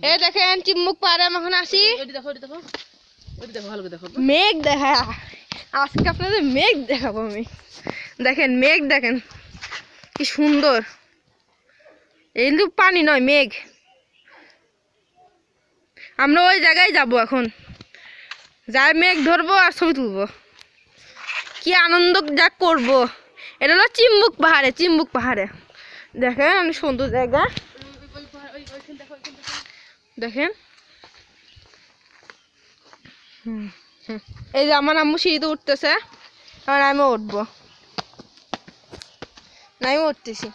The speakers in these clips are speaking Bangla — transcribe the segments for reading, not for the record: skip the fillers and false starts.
এই দেখেন চিম্মুক পাহাড়ে আমি এখন আসি। মেঘ দেখা, আজকে আপনাদের মেঘ দেখাবো আমি। দেখেন মেঘ, দেখেন কি সুন্দর। এই কিন্তু পানি নয়, মেঘ। আমরা ওই জায়গায় যাব এখন, যাই মেঘ ধরবো আর ছবি তুলবো, কি আনন্দ যা করবো। এটা হলো চিম্বুক পাহাড়ে, চিম্বুক পাহাড়ে দেখেন অনেক সুন্দর জায়গা। দেখেন এই যে আমার আম্মু সিঁড়িতে উঠতেছে, আর আমি উঠবো, আমি উঠতেছি।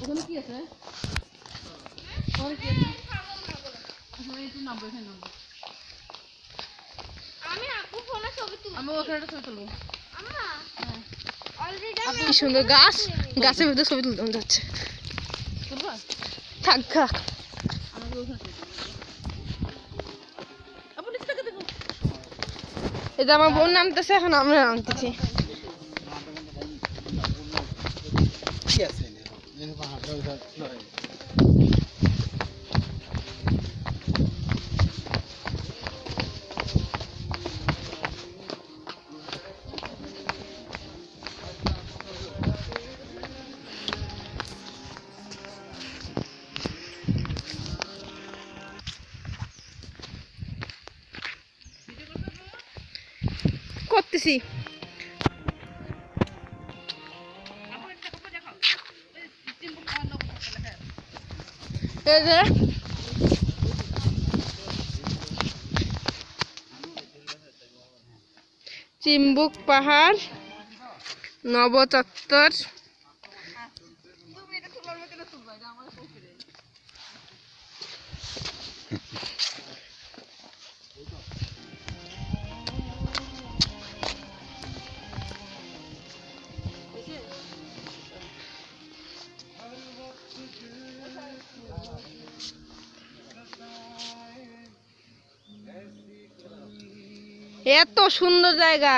ওখানে কি আছে? কি সুন্দর গাছ, গাছের ভিতরে ছবি তুলতে যাচ্ছে। থাক থাক, এটা আমার বোন নামতেছে, এখন আমরা নামতেছি। করতেছি চিম্বুক পাহাড় নবচত্বর। এত সুন্দর জায়গা।